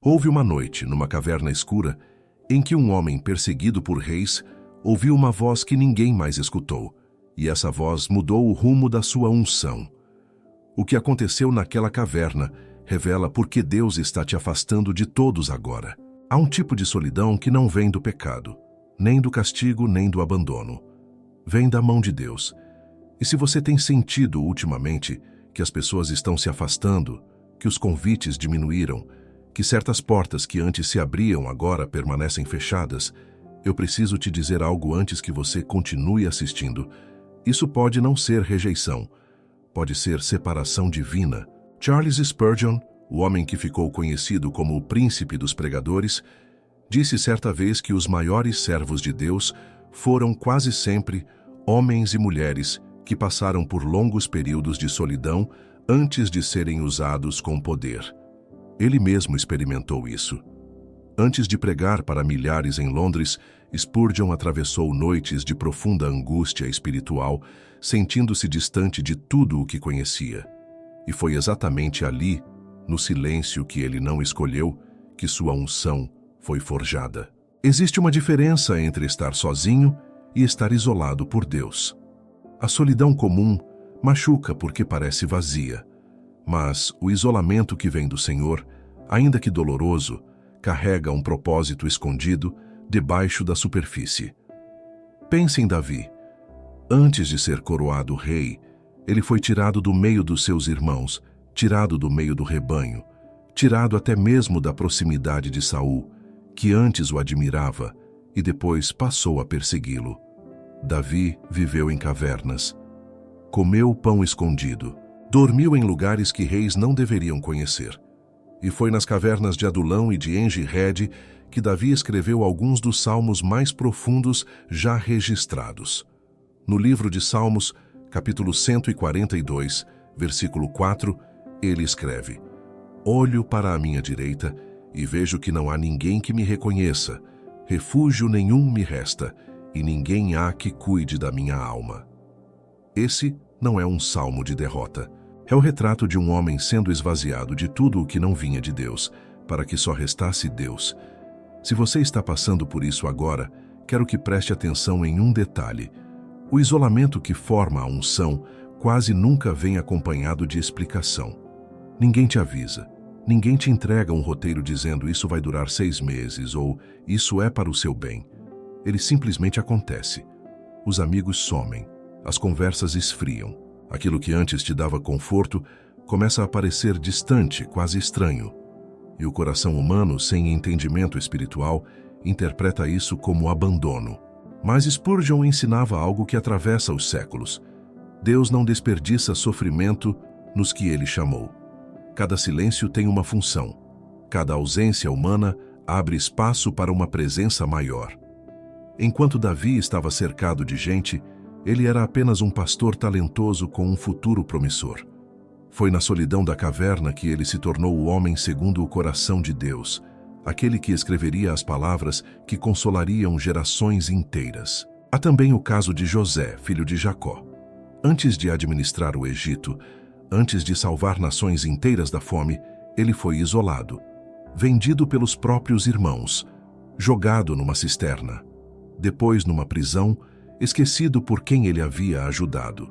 Houve uma noite, numa caverna escura, em que um homem perseguido por reis ouviu uma voz que ninguém mais escutou, e essa voz mudou o rumo da sua unção. O que aconteceu naquela caverna revela por que Deus está te afastando de todos agora. Há um tipo de solidão que não vem do pecado, nem do castigo, nem do abandono. Vem da mão de Deus. E se você tem sentido ultimamente que as pessoas estão se afastando, que os convites diminuíram, que certas portas que antes se abriam agora permanecem fechadas, eu preciso te dizer algo antes que você continue assistindo. Isso pode não ser rejeição, pode ser separação divina. Charles Spurgeon, o homem que ficou conhecido como o príncipe dos pregadores, disse certa vez que os maiores servos de Deus foram quase sempre homens e mulheres que passaram por longos períodos de solidão antes de serem usados com poder. Ele mesmo experimentou isso. Antes de pregar para milhares em Londres, Spurgeon atravessou noites de profunda angústia espiritual, sentindo-se distante de tudo o que conhecia. E foi exatamente ali, no silêncio que ele não escolheu, que sua unção foi forjada. Existe uma diferença entre estar sozinho e estar isolado por Deus. A solidão comum machuca porque parece vazia, mas o isolamento que vem do Senhor, ainda que doloroso, carrega um propósito escondido debaixo da superfície. Pense em Davi. Antes de ser coroado rei, ele foi tirado do meio dos seus irmãos, tirado do meio do rebanho, tirado até mesmo da proximidade de Saul, que antes o admirava e depois passou a persegui-lo. Davi viveu em cavernas, comeu pão escondido, dormiu em lugares que reis não deveriam conhecer. E foi nas cavernas de Adulão e de En-Gedi que Davi escreveu alguns dos salmos mais profundos já registrados. No livro de Salmos, capítulo 142, versículo 4, ele escreve: Olho para a minha direita e vejo que não há ninguém que me reconheça, refúgio nenhum me resta, e ninguém há que cuide da minha alma. Esse não é um salmo de derrota. É o retrato de um homem sendo esvaziado de tudo o que não vinha de Deus, para que só restasse Deus. Se você está passando por isso agora, quero que preste atenção em um detalhe. O isolamento que forma a unção quase nunca vem acompanhado de explicação. Ninguém te avisa, ninguém te entrega um roteiro dizendo isso vai durar 6 meses ou isso é para o seu bem. Ele simplesmente acontece. Os amigos somem, as conversas esfriam. Aquilo que antes te dava conforto começa a parecer distante, quase estranho. E o coração humano, sem entendimento espiritual, interpreta isso como abandono. Mas Spurgeon ensinava algo que atravessa os séculos. Deus não desperdiça sofrimento nos que ele chamou. Cada silêncio tem uma função. Cada ausência humana abre espaço para uma presença maior. Enquanto Davi estava cercado de gente, ele era apenas um pastor talentoso com um futuro promissor. Foi na solidão da caverna que ele se tornou o homem segundo o coração de Deus, aquele que escreveria as palavras que consolariam gerações inteiras. Há também o caso de José, filho de Jacó. Antes de administrar o Egito, antes de salvar nações inteiras da fome, ele foi isolado, vendido pelos próprios irmãos, jogado numa cisterna, depois numa prisão, esquecido por quem ele havia ajudado.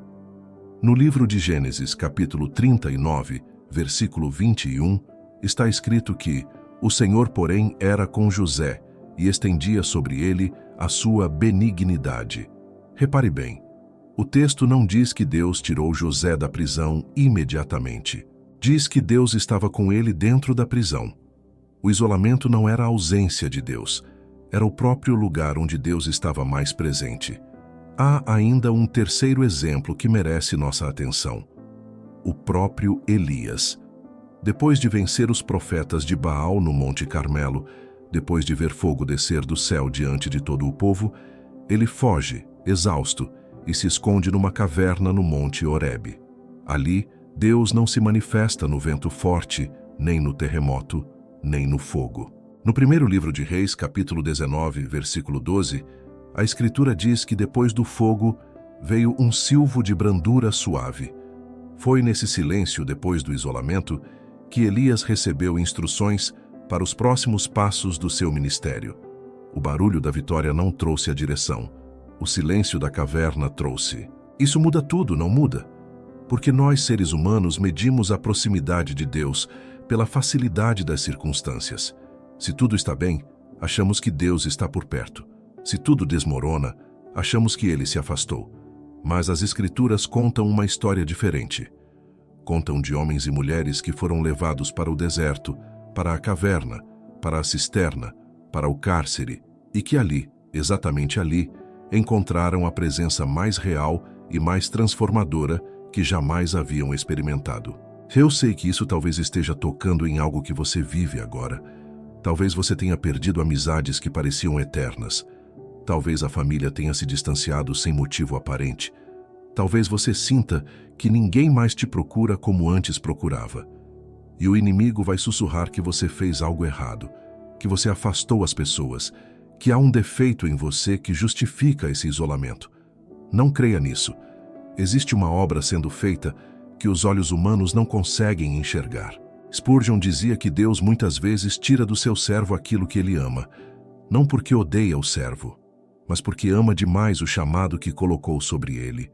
No livro de Gênesis, capítulo 39, versículo 21, está escrito que o Senhor, porém, era com José e estendia sobre ele a sua benignidade. Repare bem, o texto não diz que Deus tirou José da prisão imediatamente. Diz que Deus estava com ele dentro da prisão. O isolamento não era a ausência de Deus, era o próprio lugar onde Deus estava mais presente. Há ainda um terceiro exemplo que merece nossa atenção. O próprio Elias. Depois de vencer os profetas de Baal no Monte Carmelo, depois de ver fogo descer do céu diante de todo o povo, ele foge, exausto, e se esconde numa caverna no Monte Horebe. Ali, Deus não se manifesta no vento forte, nem no terremoto, nem no fogo. No primeiro livro de Reis, capítulo 19, versículo 12, a Escritura diz que depois do fogo veio um silvo de brandura suave. Foi nesse silêncio, depois do isolamento, que Elias recebeu instruções para os próximos passos do seu ministério. O barulho da vitória não trouxe a direção. O silêncio da caverna trouxe. Isso muda tudo, não muda? Porque nós, seres humanos, medimos a proximidade de Deus pela facilidade das circunstâncias. Se tudo está bem, achamos que Deus está por perto. Se tudo desmorona, achamos que Ele se afastou. Mas as Escrituras contam uma história diferente. Contam de homens e mulheres que foram levados para o deserto, para a caverna, para a cisterna, para o cárcere, e que ali, exatamente ali, encontraram a presença mais real e mais transformadora que jamais haviam experimentado. Eu sei que isso talvez esteja tocando em algo que você vive agora. Talvez você tenha perdido amizades que pareciam eternas. Talvez a família tenha se distanciado sem motivo aparente. Talvez você sinta que ninguém mais te procura como antes procurava. E o inimigo vai sussurrar que você fez algo errado, que você afastou as pessoas, que há um defeito em você que justifica esse isolamento. Não creia nisso. Existe uma obra sendo feita que os olhos humanos não conseguem enxergar. Spurgeon dizia que Deus muitas vezes tira do seu servo aquilo que ele ama, não porque odeia o servo, mas porque ama demais o chamado que colocou sobre ele.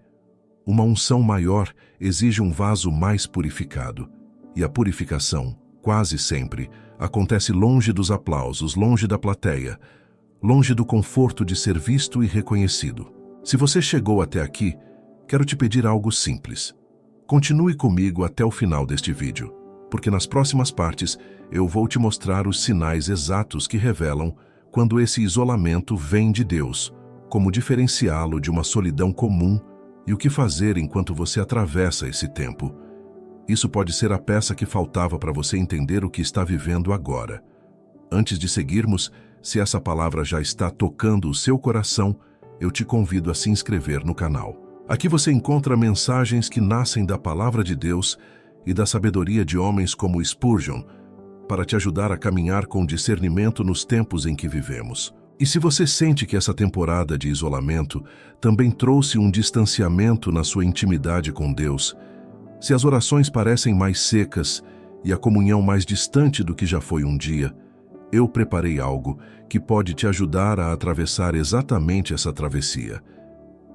Uma unção maior exige um vaso mais purificado, e a purificação, quase sempre, acontece longe dos aplausos, longe da plateia, longe do conforto de ser visto e reconhecido. Se você chegou até aqui, quero te pedir algo simples. Continue comigo até o final deste vídeo, porque nas próximas partes eu vou te mostrar os sinais exatos que revelam quando esse isolamento vem de Deus, como diferenciá-lo de uma solidão comum e o que fazer enquanto você atravessa esse tempo. Isso pode ser a peça que faltava para você entender o que está vivendo agora. Antes de seguirmos, se essa palavra já está tocando o seu coração, eu te convido a se inscrever no canal. Aqui você encontra mensagens que nascem da palavra de Deus e da sabedoria de homens como Spurgeon, para te ajudar a caminhar com discernimento nos tempos em que vivemos. E se você sente que essa temporada de isolamento também trouxe um distanciamento na sua intimidade com Deus, se as orações parecem mais secas e a comunhão mais distante do que já foi um dia, eu preparei algo que pode te ajudar a atravessar exatamente essa travessia.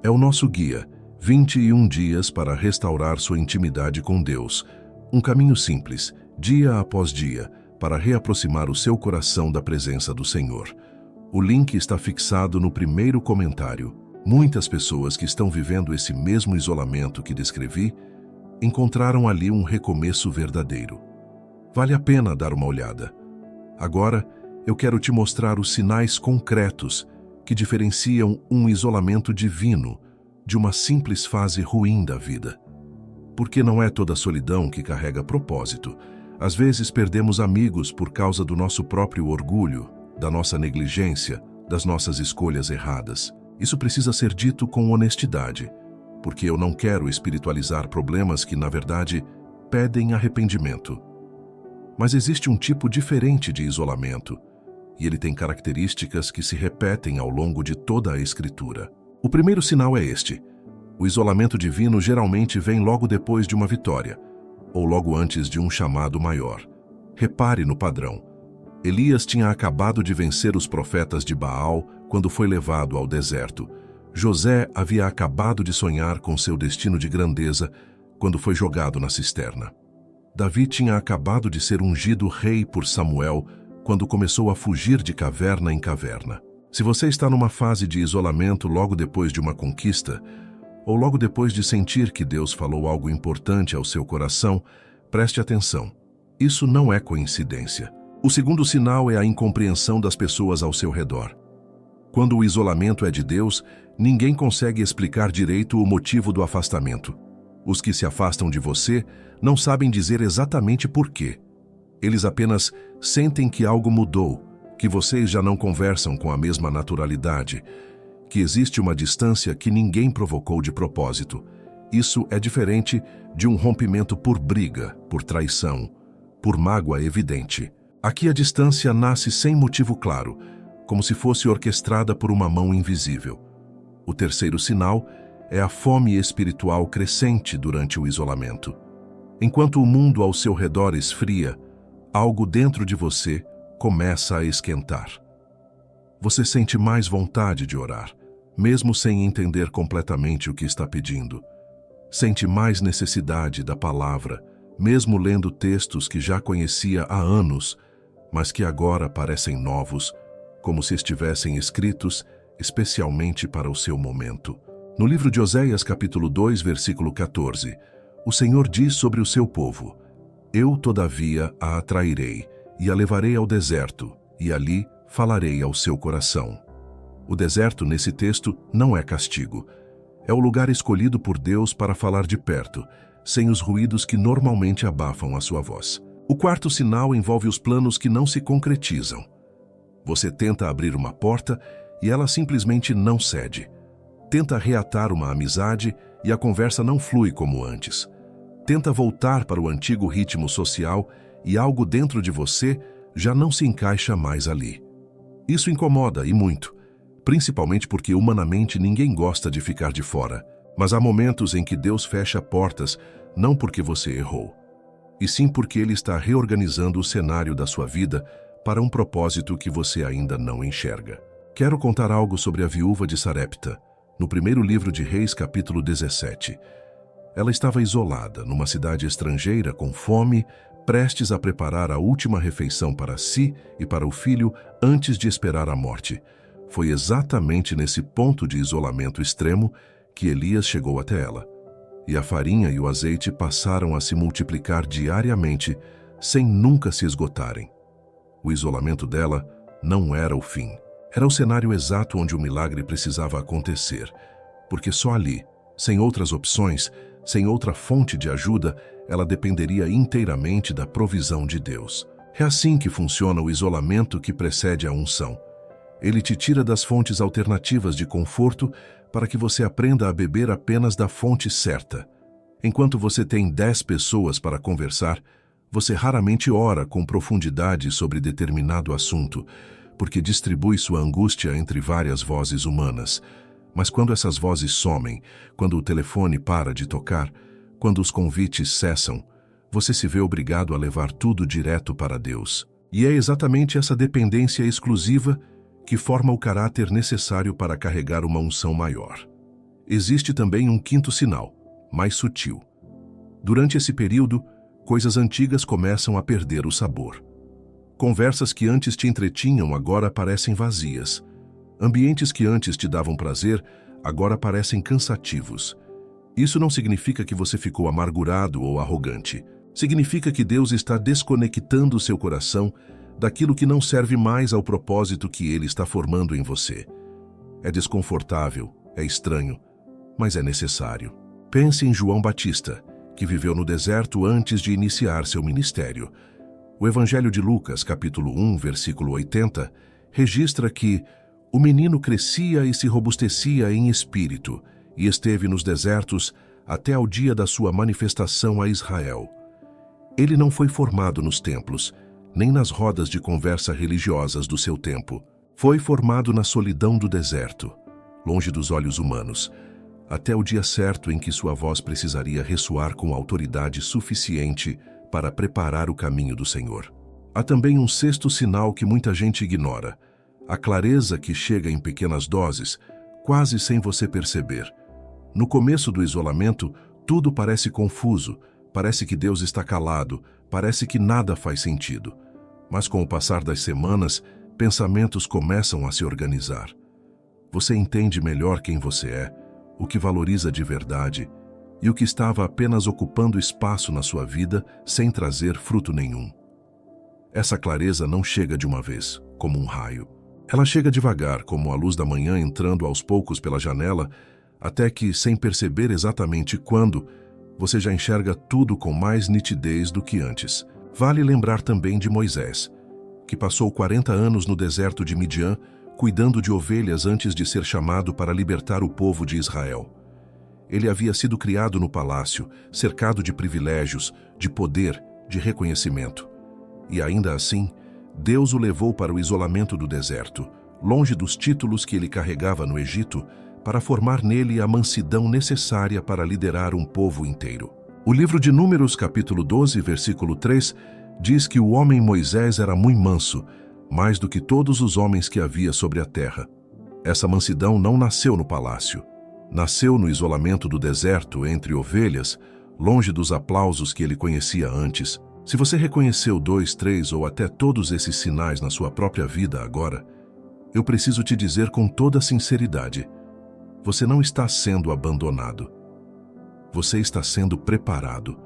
É o nosso guia, 21 dias para restaurar sua intimidade com Deus. Um caminho simples, dia após dia, para reaproximar o seu coração da presença do Senhor. O link está fixado no primeiro comentário. Muitas pessoas que estão vivendo esse mesmo isolamento que descrevi encontraram ali um recomeço verdadeiro. Vale a pena dar uma olhada. Agora, eu quero te mostrar os sinais concretos que diferenciam um isolamento divino de uma simples fase ruim da vida. Porque não é toda solidão que carrega propósito. Às vezes perdemos amigos por causa do nosso próprio orgulho, da nossa negligência, das nossas escolhas erradas. Isso precisa ser dito com honestidade, porque eu não quero espiritualizar problemas que, na verdade, pedem arrependimento. Mas existe um tipo diferente de isolamento, e ele tem características que se repetem ao longo de toda a Escritura. O primeiro sinal é este. O isolamento divino geralmente vem logo depois de uma vitória, ou logo antes de um chamado maior. Repare no padrão. Elias tinha acabado de vencer os profetas de Baal quando foi levado ao deserto. José havia acabado de sonhar com seu destino de grandeza quando foi jogado na cisterna. Davi tinha acabado de ser ungido rei por Samuel quando começou a fugir de caverna em caverna. Se você está numa fase de isolamento logo depois de uma conquista, ou logo depois de sentir que Deus falou algo importante ao seu coração, preste atenção. Isso não é coincidência. O segundo sinal é a incompreensão das pessoas ao seu redor. Quando o isolamento é de Deus, ninguém consegue explicar direito o motivo do afastamento. Os que se afastam de você não sabem dizer exatamente por quê. Eles apenas sentem que algo mudou, que vocês já não conversam com a mesma naturalidade, que existe uma distância que ninguém provocou de propósito. Isso é diferente de um rompimento por briga, por traição, por mágoa evidente. Aqui a distância nasce sem motivo claro, como se fosse orquestrada por uma mão invisível. O terceiro sinal é a fome espiritual crescente durante o isolamento. Enquanto o mundo ao seu redor esfria, algo dentro de você, começa a esquentar. Você sente mais vontade de orar, mesmo sem entender completamente o que está pedindo. Sente mais necessidade da palavra, mesmo lendo textos que já conhecia há anos, mas que agora parecem novos, como se estivessem escritos especialmente para o seu momento. No livro de Oséias, capítulo 2, versículo 14, o Senhor diz sobre o seu povo: Eu, todavia, a atrairei e a levarei ao deserto, e ali falarei ao seu coração. O deserto, nesse texto, não é castigo. É o lugar escolhido por Deus para falar de perto, sem os ruídos que normalmente abafam a sua voz. O quarto sinal envolve os planos que não se concretizam. Você tenta abrir uma porta e ela simplesmente não cede. Tenta reatar uma amizade e a conversa não flui como antes. Tenta voltar para o antigo ritmo social e algo dentro de você já não se encaixa mais ali. Isso incomoda, e muito, principalmente porque humanamente ninguém gosta de ficar de fora. Mas há momentos em que Deus fecha portas não porque você errou, e sim porque Ele está reorganizando o cenário da sua vida para um propósito que você ainda não enxerga. Quero contar algo sobre a viúva de Sarepta, no primeiro livro de Reis, capítulo 17. Ela estava isolada, numa cidade estrangeira, com fome, prestes a preparar a última refeição para si e para o filho antes de esperar a morte. Foi exatamente nesse ponto de isolamento extremo que Elias chegou até ela. E a farinha e o azeite passaram a se multiplicar diariamente, sem nunca se esgotarem. O isolamento dela não era o fim. Era o cenário exato onde o milagre precisava acontecer, porque só ali, sem outras opções, sem outra fonte de ajuda, ela dependeria inteiramente da provisão de Deus. É assim que funciona o isolamento que precede a unção. Ele te tira das fontes alternativas de conforto para que você aprenda a beber apenas da fonte certa. Enquanto você tem 10 pessoas para conversar, você raramente ora com profundidade sobre determinado assunto, porque distribui sua angústia entre várias vozes humanas. Mas quando essas vozes somem, quando o telefone para de tocar, quando os convites cessam, você se vê obrigado a levar tudo direto para Deus. E é exatamente essa dependência exclusiva que forma o caráter necessário para carregar uma unção maior. Existe também um quinto sinal, mais sutil. Durante esse período, coisas antigas começam a perder o sabor. Conversas que antes te entretinham agora parecem vazias. Ambientes que antes te davam prazer agora parecem cansativos. Isso não significa que você ficou amargurado ou arrogante. Significa que Deus está desconectando seu coração daquilo que não serve mais ao propósito que Ele está formando em você. É desconfortável, é estranho, mas é necessário. Pense em João Batista, que viveu no deserto antes de iniciar seu ministério. O Evangelho de Lucas, capítulo 1, versículo 80, registra que o menino crescia e se robustecia em espírito e esteve nos desertos até ao dia da sua manifestação a Israel. Ele não foi formado nos templos, nem nas rodas de conversa religiosas do seu tempo. Foi formado na solidão do deserto, longe dos olhos humanos, até o dia certo em que sua voz precisaria ressoar com autoridade suficiente para preparar o caminho do Senhor. Há também um sexto sinal que muita gente ignora: a clareza que chega em pequenas doses, quase sem você perceber. No começo do isolamento, tudo parece confuso, parece que Deus está calado, parece que nada faz sentido. Mas com o passar das semanas, pensamentos começam a se organizar. Você entende melhor quem você é, o que valoriza de verdade e o que estava apenas ocupando espaço na sua vida sem trazer fruto nenhum. Essa clareza não chega de uma vez, como um raio. Ela chega devagar, como a luz da manhã entrando aos poucos pela janela, até que, sem perceber exatamente quando, você já enxerga tudo com mais nitidez do que antes. Vale lembrar também de Moisés, que passou 40 anos no deserto de Midian, cuidando de ovelhas antes de ser chamado para libertar o povo de Israel. Ele havia sido criado no palácio, cercado de privilégios, de poder, de reconhecimento. E ainda assim, Deus o levou para o isolamento do deserto, longe dos títulos que ele carregava no Egito, para formar nele a mansidão necessária para liderar um povo inteiro. O livro de Números, capítulo 12, versículo 3, diz que o homem Moisés era muito manso, mais do que todos os homens que havia sobre a terra. Essa mansidão não nasceu no palácio. Nasceu no isolamento do deserto, entre ovelhas, longe dos aplausos que ele conhecia antes. Se você reconheceu 2, 3 ou até todos esses sinais na sua própria vida agora, eu preciso te dizer com toda sinceridade, você não está sendo abandonado. Você está sendo preparado.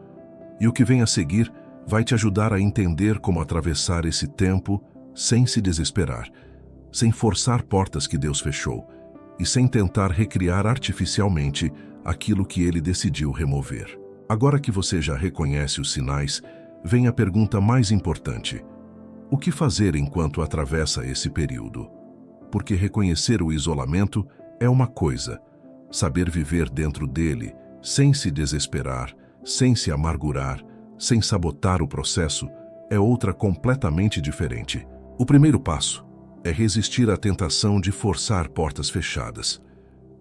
E o que vem a seguir vai te ajudar a entender como atravessar esse tempo sem se desesperar, sem forçar portas que Deus fechou e sem tentar recriar artificialmente aquilo que Ele decidiu remover. Agora que você já reconhece os sinais, vem a pergunta mais importante. O que fazer enquanto atravessa esse período? Porque reconhecer o isolamento é uma coisa, saber viver dentro dele, sem se desesperar, sem se amargurar, sem sabotar o processo, é outra completamente diferente. O primeiro passo é resistir à tentação de forçar portas fechadas.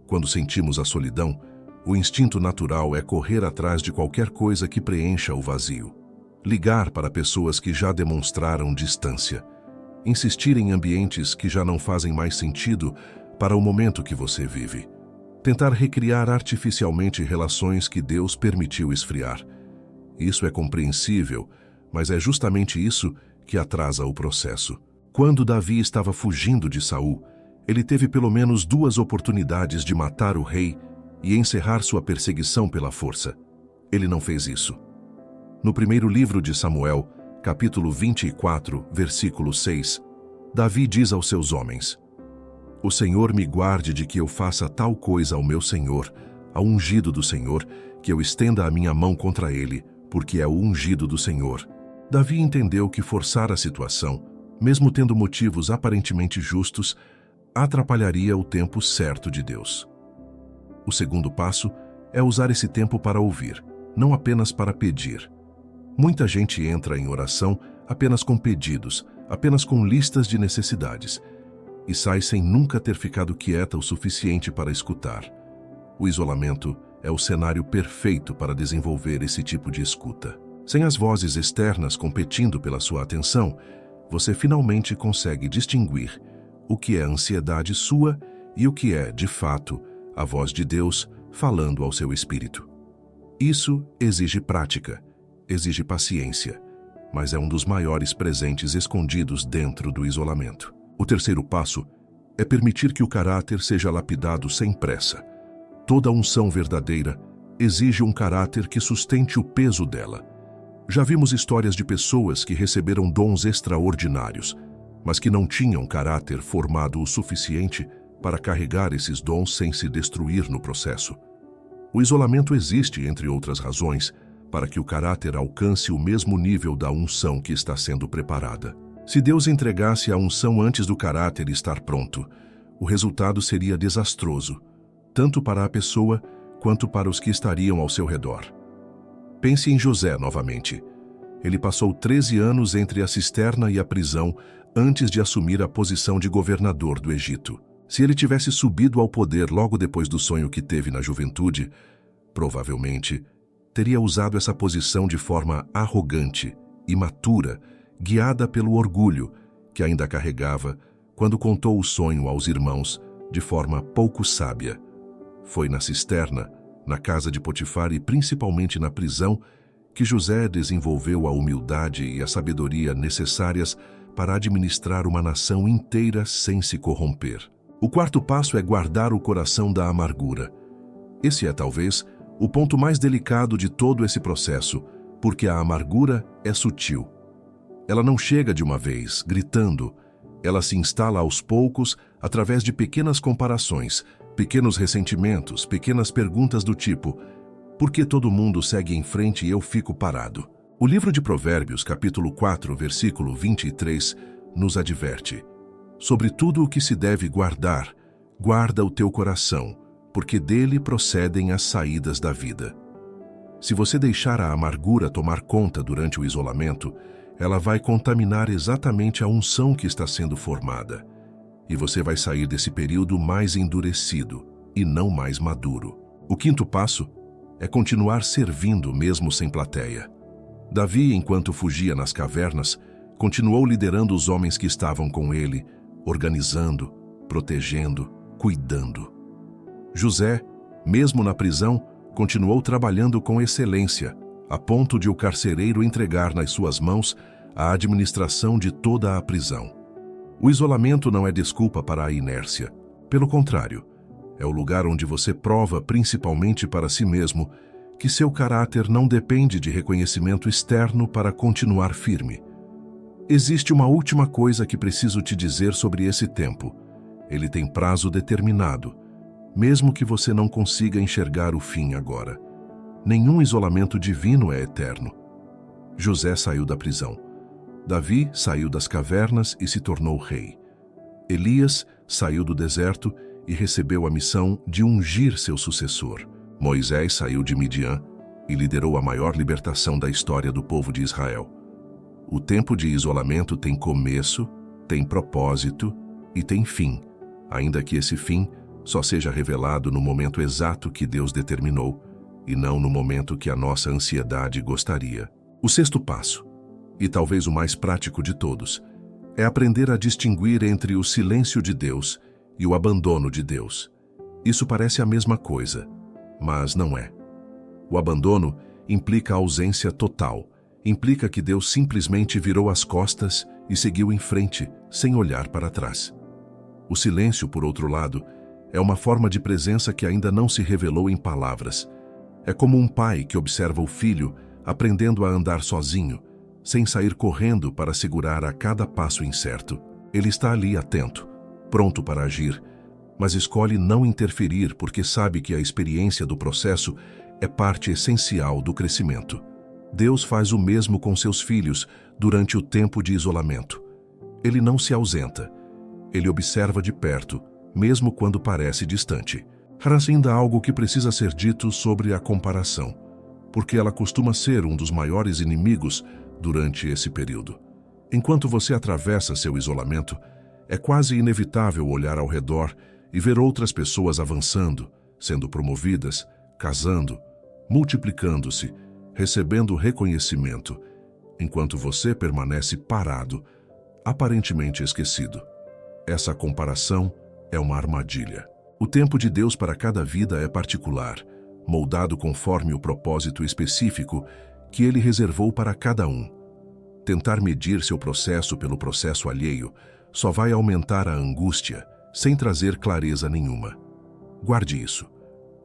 Quando sentimos a solidão, o instinto natural é correr atrás de qualquer coisa que preencha o vazio. Ligar para pessoas que já demonstraram distância. Insistir em ambientes que já não fazem mais sentido para o momento que você vive. Tentar recriar artificialmente relações que Deus permitiu esfriar. Isso é compreensível, mas é justamente isso que atrasa o processo. Quando Davi estava fugindo de Saul, ele teve pelo menos 2 oportunidades de matar o rei e encerrar sua perseguição pela força. Ele não fez isso. No primeiro livro de Samuel, capítulo 24, versículo 6, Davi diz aos seus homens: "O Senhor me guarde de que eu faça tal coisa ao meu Senhor, ao ungido do Senhor, que eu estenda a minha mão contra ele, porque é o ungido do Senhor." Davi entendeu que forçar a situação, mesmo tendo motivos aparentemente justos, atrapalharia o tempo certo de Deus. O segundo passo é usar esse tempo para ouvir, não apenas para pedir. Muita gente entra em oração apenas com pedidos, apenas com listas de necessidades, e sai sem nunca ter ficado quieta o suficiente para escutar. O isolamento é o cenário perfeito para desenvolver esse tipo de escuta. Sem as vozes externas competindo pela sua atenção, você finalmente consegue distinguir o que é ansiedade sua e o que é, de fato, a voz de Deus falando ao seu espírito. Isso exige prática, exige paciência, mas é um dos maiores presentes escondidos dentro do isolamento. O terceiro passo é permitir que o caráter seja lapidado sem pressa. Toda unção verdadeira exige um caráter que sustente o peso dela. Já vimos histórias de pessoas que receberam dons extraordinários, mas que não tinham caráter formado o suficiente para carregar esses dons sem se destruir no processo. O isolamento existe, entre outras razões, para que o caráter alcance o mesmo nível da unção que está sendo preparada. Se Deus entregasse a unção antes do caráter estar pronto, o resultado seria desastroso, tanto para a pessoa quanto para os que estariam ao seu redor. Pense em José novamente. Ele passou 13 anos entre a cisterna e a prisão antes de assumir a posição de governador do Egito. Se ele tivesse subido ao poder logo depois do sonho que teve na juventude, provavelmente teria usado essa posição de forma arrogante, imatura, guiada pelo orgulho que ainda carregava quando contou o sonho aos irmãos de forma pouco sábia. Foi na cisterna, na casa de Potifar e principalmente na prisão que José desenvolveu a humildade e a sabedoria necessárias para administrar uma nação inteira sem se corromper. O quarto passo é guardar o coração da amargura. Esse é, talvez, o ponto mais delicado de todo esse processo, porque a amargura é sutil. Ela não chega de uma vez, gritando. Ela se instala aos poucos, através de pequenas comparações, pequenos ressentimentos, pequenas perguntas do tipo: por que todo mundo segue em frente e eu fico parado? O livro de Provérbios, capítulo 4, versículo 23, nos adverte: sobre tudo o que se deve guardar, guarda o teu coração, porque dele procedem as saídas da vida. Se você deixar a amargura tomar conta durante o isolamento, ela vai contaminar exatamente a unção que está sendo formada. E você vai sair desse período mais endurecido e não mais maduro. O quinto passo é continuar servindo mesmo sem plateia. Davi, enquanto fugia nas cavernas, Continuou liderando os homens que estavam com ele, organizando, protegendo, cuidando. José, mesmo na prisão, continuou trabalhando com excelência, a ponto de o carcereiro entregar nas suas mãos a administração de toda a prisão. O isolamento não é desculpa para a inércia. Pelo contrário, é o lugar onde você prova, principalmente para si mesmo, que seu caráter não depende de reconhecimento externo para continuar firme. Existe uma última coisa que preciso te dizer sobre esse tempo. Ele tem prazo determinado, mesmo que você não consiga enxergar o fim agora. Nenhum isolamento divino é eterno. José saiu da prisão. Davi saiu das cavernas e se tornou rei. Elias saiu do deserto e recebeu a missão de ungir seu sucessor. Moisés saiu de Midian e liderou a maior libertação da história do povo de Israel. O tempo de isolamento tem começo, tem propósito e tem fim, ainda que esse fim só seja revelado no momento exato que Deus determinou e não no momento que a nossa ansiedade gostaria. O sexto passo, e talvez o mais prático de todos, é aprender a distinguir entre o silêncio de Deus e o abandono de Deus. Isso parece a mesma coisa, mas não é. O abandono implica a ausência total, implica que Deus simplesmente virou as costas e seguiu em frente, sem olhar para trás. O silêncio, por outro lado, é uma forma de presença que ainda não se revelou em palavras. É como um pai que observa o filho aprendendo a andar sozinho, sem sair correndo para segurar a cada passo incerto. Ele está ali atento, pronto para agir, mas escolhe não interferir porque sabe que a experiência do processo é parte essencial do crescimento. Deus faz o mesmo com seus filhos durante o tempo de isolamento. Ele não se ausenta. Ele observa de perto, mesmo quando parece distante. Mas ainda há algo que precisa ser dito sobre a comparação, porque ela costuma ser um dos maiores inimigos durante esse período. Enquanto você atravessa seu isolamento, é quase inevitável olhar ao redor e ver outras pessoas avançando, sendo promovidas, casando, multiplicando-se, recebendo reconhecimento, enquanto você permanece parado, aparentemente esquecido. Essa comparação é uma armadilha. O tempo de Deus para cada vida é particular, moldado conforme o propósito específico que Ele reservou para cada um. Tentar medir seu processo pelo processo alheio só vai aumentar a angústia, sem trazer clareza nenhuma. Guarde isso.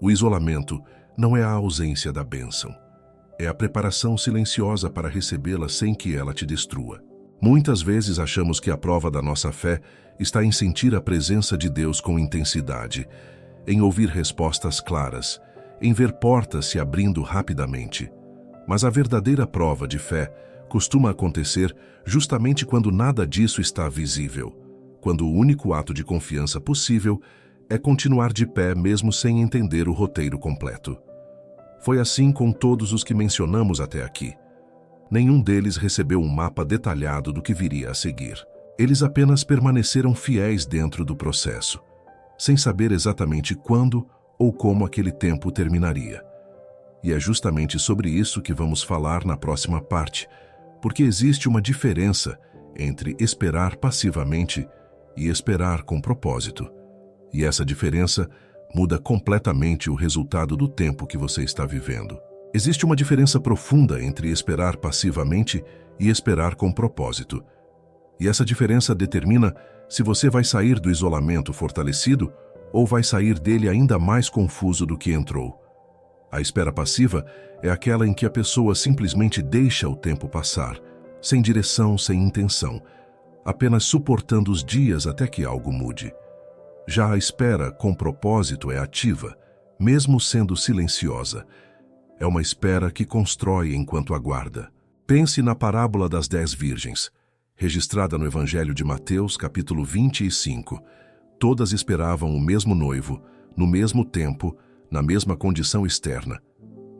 O isolamento não é a ausência da bênção. É a preparação silenciosa para recebê-la sem que ela te destrua. Muitas vezes achamos que a prova da nossa fé está em sentir a presença de Deus com intensidade, em ouvir respostas claras, em ver portas se abrindo rapidamente. Mas a verdadeira prova de fé costuma acontecer justamente quando nada disso está visível, quando o único ato de confiança possível é continuar de pé mesmo sem entender o roteiro completo. Foi assim com todos os que mencionamos até aqui. Nenhum deles recebeu um mapa detalhado do que viria a seguir. Eles apenas permaneceram fiéis dentro do processo, sem saber exatamente quando ou como aquele tempo terminaria. E é justamente sobre isso que vamos falar na próxima parte, porque existe uma diferença entre esperar passivamente e esperar com propósito. E essa diferença muda completamente o resultado do tempo que você está vivendo. Existe uma diferença profunda entre esperar passivamente e esperar com propósito. E essa diferença determina se você vai sair do isolamento fortalecido ou vai sair dele ainda mais confuso do que entrou. A espera passiva é aquela em que a pessoa simplesmente deixa o tempo passar, sem direção, sem intenção, apenas suportando os dias até que algo mude. Já a espera com propósito é ativa, mesmo sendo silenciosa. É uma espera que constrói enquanto aguarda. Pense na parábola das 10 virgens, registrada no Evangelho de Mateus, capítulo 25. Todas esperavam o mesmo noivo, no mesmo tempo, na mesma condição externa.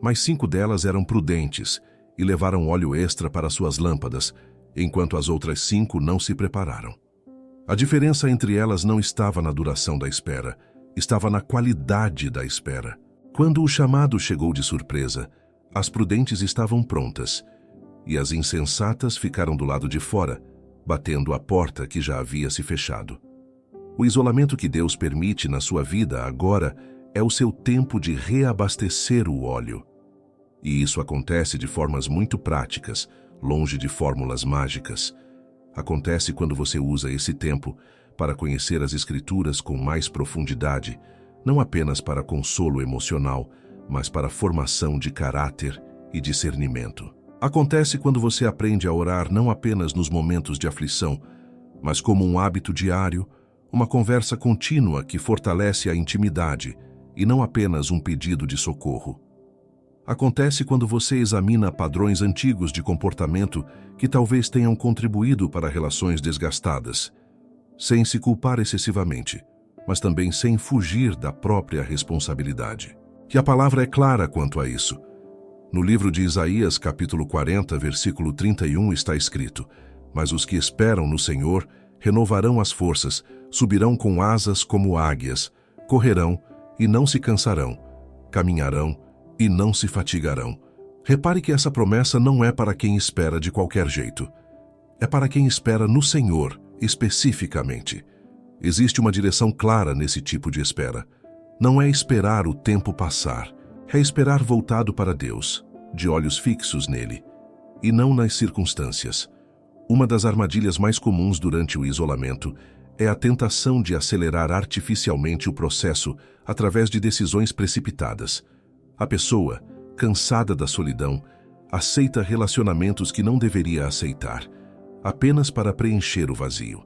Mas 5 delas eram prudentes e levaram óleo extra para suas lâmpadas, enquanto as outras 5 não se prepararam. A diferença entre elas não estava na duração da espera, estava na qualidade da espera. Quando o chamado chegou de surpresa, as prudentes estavam prontas, e as insensatas ficaram do lado de fora, batendo a porta que já havia se fechado. O isolamento que Deus permite na sua vida agora é o seu tempo de reabastecer o óleo. E isso acontece de formas muito práticas, longe de fórmulas mágicas. Acontece quando você usa esse tempo para conhecer as Escrituras com mais profundidade, não apenas para consolo emocional, mas para formação de caráter e discernimento. Acontece quando você aprende a orar não apenas nos momentos de aflição, mas como um hábito diário, uma conversa contínua que fortalece a intimidade e não apenas um pedido de socorro. Acontece quando você examina padrões antigos de comportamento que talvez tenham contribuído para relações desgastadas, sem se culpar excessivamente, mas também sem fugir da própria responsabilidade. E a palavra é clara quanto a isso. No livro de Isaías, capítulo 40, versículo 31, está escrito: "Mas os que esperam no Senhor renovarão as forças, subirão com asas como águias, correrão e não se cansarão, caminharão e não se fatigarão." Repare que essa promessa não é para quem espera de qualquer jeito. É para quem espera no Senhor, especificamente. Existe uma direção clara nesse tipo de espera. Não é esperar o tempo passar, é esperar voltado para Deus, de olhos fixos nele, e não nas circunstâncias. Uma das armadilhas mais comuns durante o isolamento é a tentação de acelerar artificialmente o processo através de decisões precipitadas. A pessoa, cansada da solidão, aceita relacionamentos que não deveria aceitar, apenas para preencher o vazio.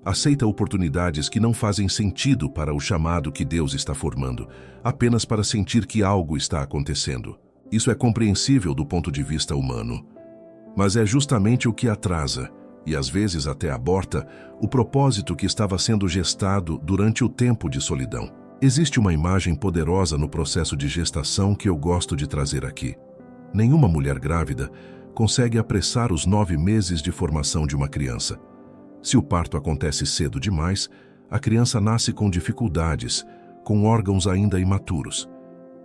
Aceita oportunidades que não fazem sentido para o chamado que Deus está formando, apenas para sentir que algo está acontecendo. Isso é compreensível do ponto de vista humano, mas é justamente o que atrasa, e às vezes até aborta, o propósito que estava sendo gestado durante o tempo de solidão. Existe uma imagem poderosa no processo de gestação que eu gosto de trazer aqui. Nenhuma mulher grávida consegue apressar os 9 meses de formação de uma criança. Se o parto acontece cedo demais, a criança nasce com dificuldades, com órgãos ainda imaturos,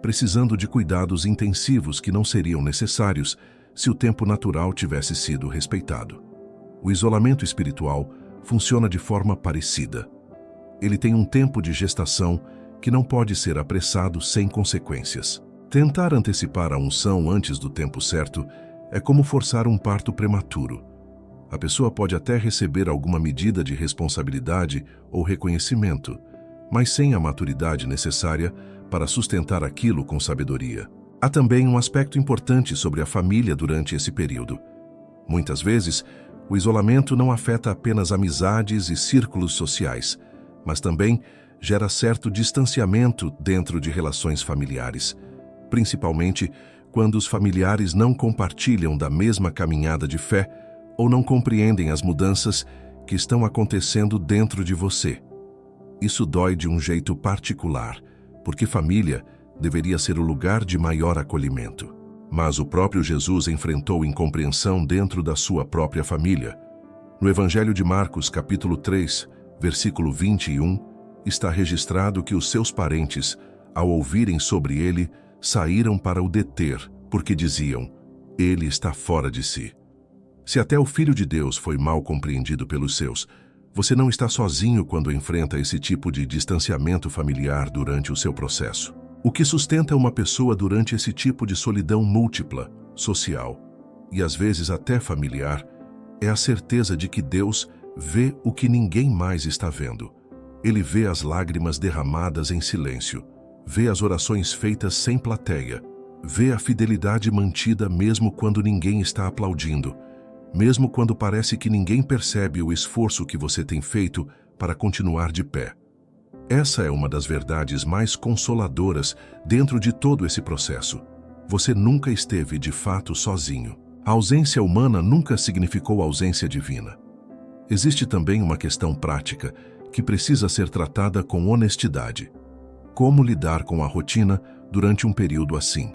precisando de cuidados intensivos que não seriam necessários se o tempo natural tivesse sido respeitado. O isolamento espiritual funciona de forma parecida. Ele tem um tempo de gestação que não pode ser apressado sem consequências. Tentar antecipar a unção antes do tempo certo é como forçar um parto prematuro. A pessoa pode até receber alguma medida de responsabilidade ou reconhecimento, mas sem a maturidade necessária para sustentar aquilo com sabedoria. Há também um aspecto importante sobre a família durante esse período. Muitas vezes, o isolamento não afeta apenas amizades e círculos sociais, mas também gera certo distanciamento dentro de relações familiares, principalmente quando os familiares não compartilham da mesma caminhada de fé ou não compreendem as mudanças que estão acontecendo dentro de você. Isso dói de um jeito particular, porque família deveria ser o lugar de maior acolhimento. Mas o próprio Jesus enfrentou incompreensão dentro da sua própria família. No Evangelho de Marcos, capítulo 3, versículo 21, está registrado que os seus parentes, ao ouvirem sobre ele, saíram para o deter, porque diziam: "Ele está fora de si." Se até o Filho de Deus foi mal compreendido pelos seus, você não está sozinho quando enfrenta esse tipo de distanciamento familiar durante o seu processo. O que sustenta uma pessoa durante esse tipo de solidão múltipla, social e às vezes até familiar, é a certeza de que Deus vê o que ninguém mais está vendo. Ele vê as lágrimas derramadas em silêncio, vê as orações feitas sem plateia, vê a fidelidade mantida mesmo quando ninguém está aplaudindo, mesmo quando parece que ninguém percebe o esforço que você tem feito para continuar de pé. Essa é uma das verdades mais consoladoras dentro de todo esse processo. Você nunca esteve de fato sozinho. A ausência humana nunca significou ausência divina. Existe também uma questão prática que precisa ser tratada com honestidade. Como lidar com a rotina durante um período assim?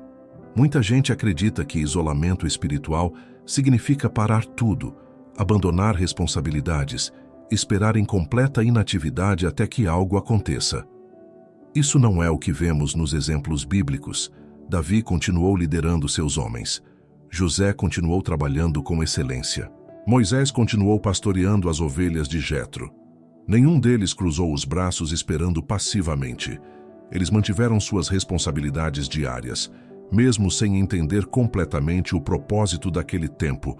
Muita gente acredita que isolamento espiritual significa parar tudo, abandonar responsabilidades, esperar em completa inatividade até que algo aconteça. Isso não é o que vemos nos exemplos bíblicos. Davi continuou liderando seus homens. José continuou trabalhando com excelência. Moisés continuou pastoreando as ovelhas de Jetro. Nenhum deles cruzou os braços esperando passivamente. Eles mantiveram suas responsabilidades diárias, mesmo sem entender completamente o propósito daquele tempo,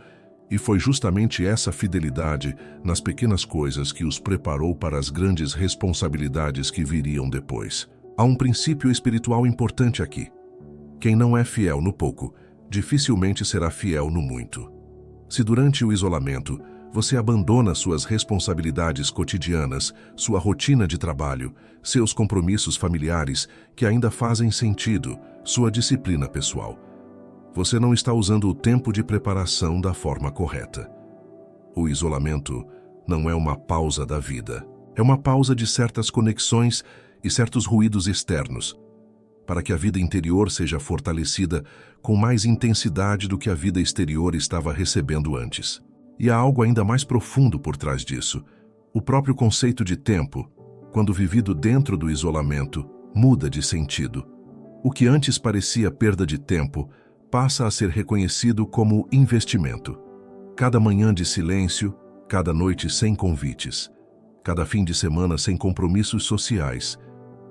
e foi justamente essa fidelidade nas pequenas coisas que os preparou para as grandes responsabilidades que viriam depois. Há um princípio espiritual importante aqui. Quem não é fiel no pouco, dificilmente será fiel no muito. Se durante o isolamento você abandona suas responsabilidades cotidianas, sua rotina de trabalho, seus compromissos familiares que ainda fazem sentido, sua disciplina pessoal, você não está usando o tempo de preparação da forma correta. O isolamento não é uma pausa da vida. É uma pausa de certas conexões e certos ruídos externos, para que a vida interior seja fortalecida com mais intensidade do que a vida exterior estava recebendo antes. E há algo ainda mais profundo por trás disso. O próprio conceito de tempo, quando vivido dentro do isolamento, muda de sentido. O que antes parecia perda de tempo passa a ser reconhecido como investimento. Cada manhã de silêncio, cada noite sem convites, cada fim de semana sem compromissos sociais,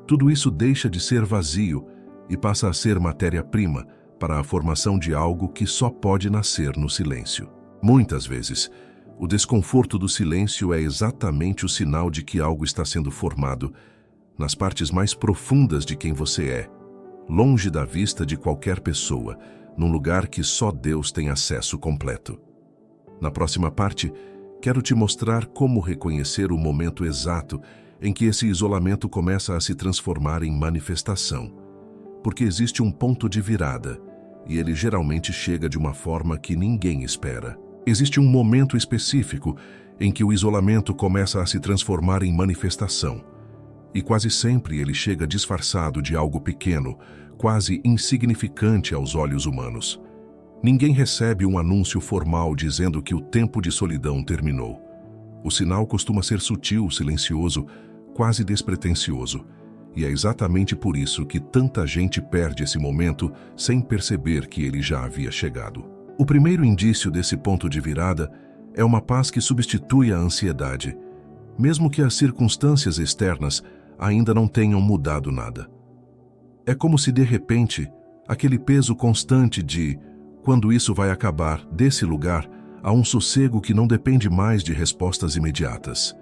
tudo isso deixa de ser vazio e passa a ser matéria-prima para a formação de algo que só pode nascer no silêncio. Muitas vezes, o desconforto do silêncio é exatamente o sinal de que algo está sendo formado nas partes mais profundas de quem você é, longe da vista de qualquer pessoa, num lugar que só Deus tem acesso completo. Na próxima parte, quero te mostrar como reconhecer o momento exato em que esse isolamento começa a se transformar em manifestação, porque existe um ponto de virada, e ele geralmente chega de uma forma que ninguém espera. Existe um momento específico em que o isolamento começa a se transformar em manifestação, e quase sempre ele chega disfarçado de algo pequeno, quase insignificante aos olhos humanos. Ninguém recebe um anúncio formal dizendo que o tempo de solidão terminou. O sinal costuma ser sutil, silencioso, quase despretensioso, e é exatamente por isso que tanta gente perde esse momento sem perceber que ele já havia chegado. O primeiro indício desse ponto de virada é uma paz que substitui a ansiedade, mesmo que as circunstâncias externas ainda não tenham mudado nada. É como se, de repente, aquele peso constante de quando isso vai acabar, desse lugar, a um sossego que não depende mais de respostas imediatas.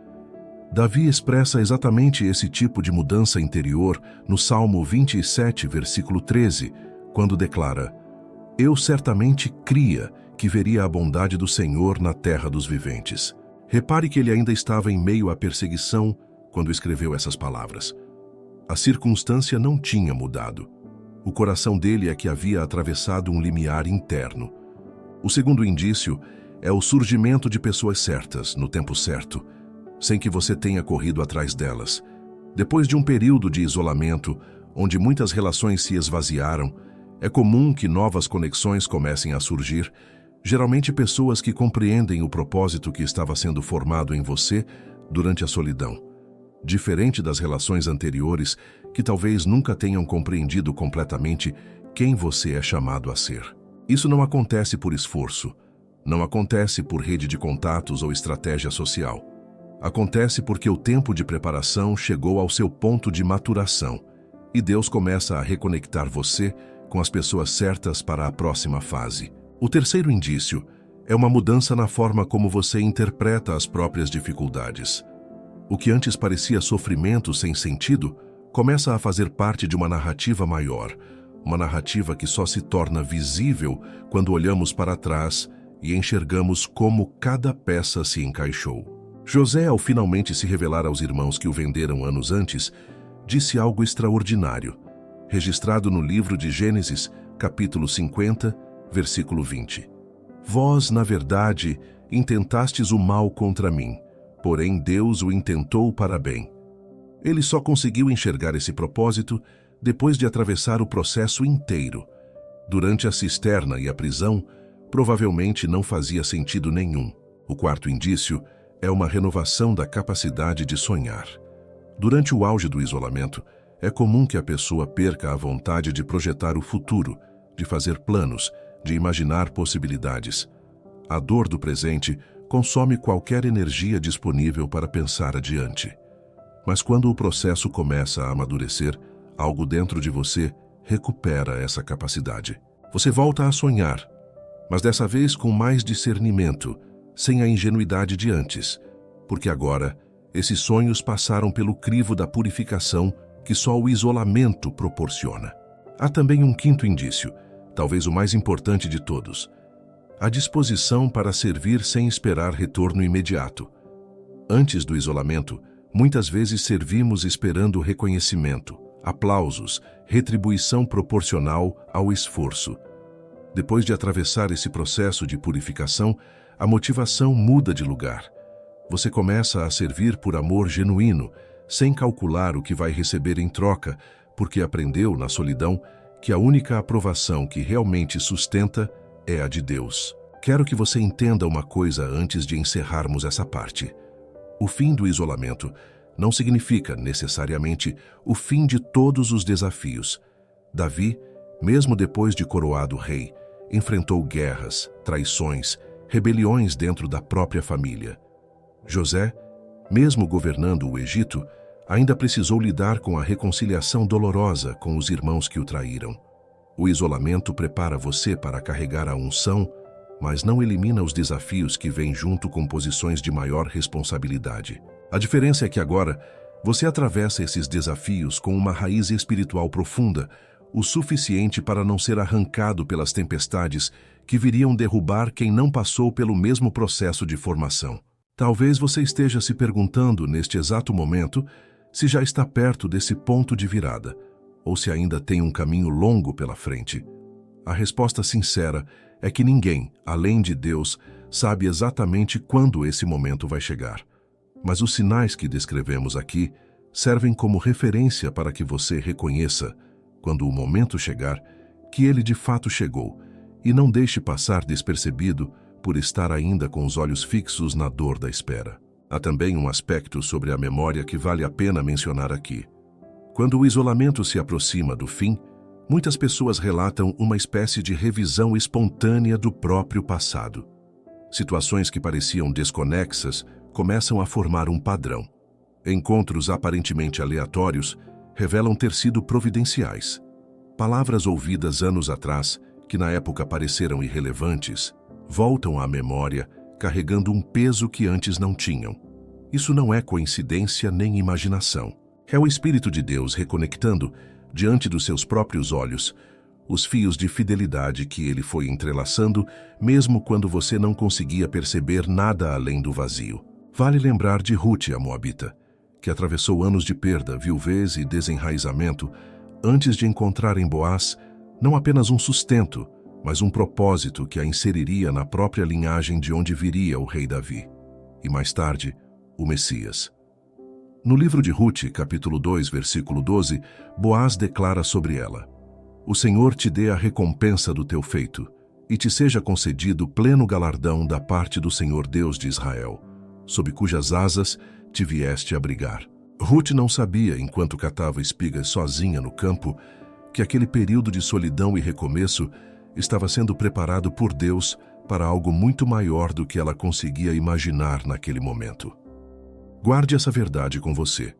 Davi expressa exatamente esse tipo de mudança interior no Salmo 27, versículo 13, quando declara: Eu certamente cria que veria a bondade do Senhor na terra dos viventes. Repare que ele ainda estava em meio à perseguição quando escreveu essas palavras. A circunstância não tinha mudado. O coração dele é que havia atravessado um limiar interno. O segundo indício é o surgimento de pessoas certas, no tempo certo, sem que você tenha corrido atrás delas. Depois de um período de isolamento, onde muitas relações se esvaziaram, é comum que novas conexões comecem a surgir, geralmente pessoas que compreendem o propósito que estava sendo formado em você durante a solidão. Diferente das relações anteriores, que talvez nunca tenham compreendido completamente quem você é chamado a ser. Isso não acontece por esforço, não acontece por rede de contatos ou estratégia social. Acontece porque o tempo de preparação chegou ao seu ponto de maturação e Deus começa a reconectar você com as pessoas certas para a próxima fase. O terceiro indício é uma mudança na forma como você interpreta as próprias dificuldades. O que antes parecia sofrimento sem sentido começa a fazer parte de uma narrativa maior, uma narrativa que só se torna visível quando olhamos para trás e enxergamos como cada peça se encaixou. José, ao finalmente se revelar aos irmãos que o venderam anos antes, disse algo extraordinário, registrado no livro de Gênesis, capítulo 50, versículo 20. Vós, na verdade, intentastes o mal contra mim, porém Deus o intentou para bem. Ele só conseguiu enxergar esse propósito depois de atravessar o processo inteiro. Durante a cisterna e a prisão, provavelmente não fazia sentido nenhum. O quarto indício é uma renovação da capacidade de sonhar. Durante o auge do isolamento, é comum que a pessoa perca a vontade de projetar o futuro, de fazer planos, de imaginar possibilidades. A dor do presente consome qualquer energia disponível para pensar adiante. Mas quando o processo começa a amadurecer, algo dentro de você recupera essa capacidade. Você volta a sonhar, mas dessa vez com mais discernimento, sem a ingenuidade de antes, porque agora esses sonhos passaram pelo crivo da purificação que só o isolamento proporciona. Há também um quinto indício, talvez o mais importante de todos: a disposição para servir sem esperar retorno imediato. Antes do isolamento, muitas vezes servimos esperando reconhecimento, aplausos, retribuição proporcional ao esforço. Depois de atravessar esse processo de purificação, a motivação muda de lugar. Você começa a servir por amor genuíno, sem calcular o que vai receber em troca, porque aprendeu na solidão que a única aprovação que realmente sustenta é a de Deus. Quero que você entenda uma coisa antes de encerrarmos essa parte. O fim do isolamento não significa, necessariamente, o fim de todos os desafios. Davi, mesmo depois de coroado rei, enfrentou guerras, traições, rebeliões dentro da própria família. José, mesmo governando o Egito, ainda precisou lidar com a reconciliação dolorosa com os irmãos que o traíram. O isolamento prepara você para carregar a unção, mas não elimina os desafios que vêm junto com posições de maior responsabilidade. A diferença é que agora você atravessa esses desafios com uma raiz espiritual profunda, o suficiente para não ser arrancado pelas tempestades que viriam derrubar quem não passou pelo mesmo processo de formação. Talvez você esteja se perguntando neste exato momento se já está perto desse ponto de virada, ou se ainda tem um caminho longo pela frente. A resposta sincera é que ninguém, além de Deus, sabe exatamente quando esse momento vai chegar. Mas os sinais que descrevemos aqui servem como referência para que você reconheça, quando o momento chegar, que ele de fato chegou, e não deixe passar despercebido por estar ainda com os olhos fixos na dor da espera. Há também um aspecto sobre a memória que vale a pena mencionar aqui. Quando o isolamento se aproxima do fim, muitas pessoas relatam uma espécie de revisão espontânea do próprio passado. Situações que pareciam desconexas começam a formar um padrão. Encontros aparentemente aleatórios revelam ter sido providenciais. Palavras ouvidas anos atrás, que na época pareceram irrelevantes, voltam à memória carregando um peso que antes não tinham. Isso não é coincidência nem imaginação. É o Espírito de Deus reconectando, diante dos seus próprios olhos, os fios de fidelidade que ele foi entrelaçando, mesmo quando você não conseguia perceber nada além do vazio. Vale lembrar de Ruth, a Moabita, que atravessou anos de perda, viuvez e desenraizamento, antes de encontrar em Boaz não apenas um sustento, mas um propósito que a inseriria na própria linhagem de onde viria o rei Davi, e mais tarde, o Messias. No livro de Ruth, capítulo 2, versículo 12, Boaz declara sobre ela: "O Senhor te dê a recompensa do teu feito, e te seja concedido pleno galardão da parte do Senhor Deus de Israel, sob cujas asas te vieste abrigar." Ruth não sabia, enquanto catava espigas sozinha no campo, que aquele período de solidão e recomeço estava sendo preparado por Deus para algo muito maior do que ela conseguia imaginar naquele momento. Guarde essa verdade com você.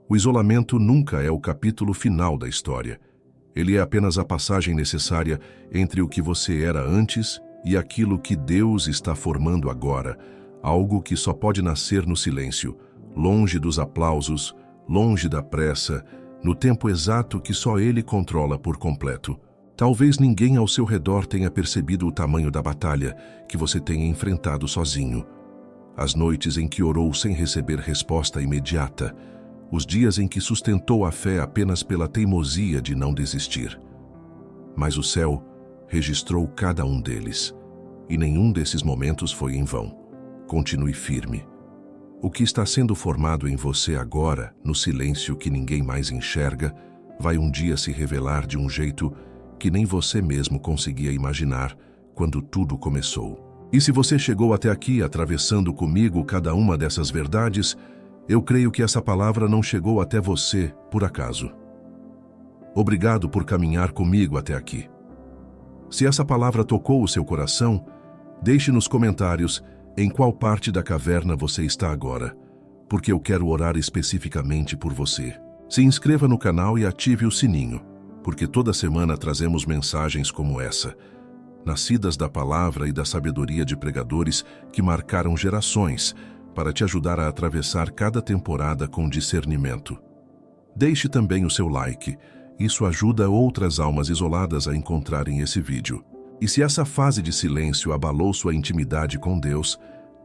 O isolamento nunca é o capítulo final da história. Ele é apenas a passagem necessária entre o que você era antes e aquilo que Deus está formando agora, algo que só pode nascer no silêncio, longe dos aplausos, longe da pressa, no tempo exato que só Ele controla por completo. Talvez ninguém ao seu redor tenha percebido o tamanho da batalha que você tenha enfrentado sozinho. As noites em que orou sem receber resposta imediata, os dias em que sustentou a fé apenas pela teimosia de não desistir. Mas o céu registrou cada um deles, e nenhum desses momentos foi em vão. Continue firme. O que está sendo formado em você agora, no silêncio que ninguém mais enxerga, vai um dia se revelar de um jeito que nem você mesmo conseguia imaginar quando tudo começou. E se você chegou até aqui atravessando comigo cada uma dessas verdades, eu creio que essa palavra não chegou até você por acaso. Obrigado por caminhar comigo até aqui. Se essa palavra tocou o seu coração, deixe nos comentários em qual parte da caverna você está agora, porque eu quero orar especificamente por você. Se inscreva no canal e ative o sininho, porque toda semana trazemos mensagens como essa, nascidas da palavra e da sabedoria de pregadores que marcaram gerações, para te ajudar a atravessar cada temporada com discernimento. Deixe também o seu like, isso ajuda outras almas isoladas a encontrarem esse vídeo. E se essa fase de silêncio abalou sua intimidade com Deus,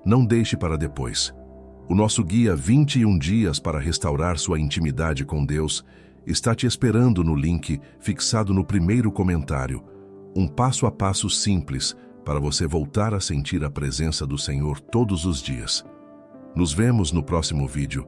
não deixe para depois. O nosso guia 21 dias para restaurar sua intimidade com Deus está te esperando no link fixado no primeiro comentário. Um passo a passo simples para você voltar a sentir a presença do Senhor todos os dias. Nos vemos no próximo vídeo.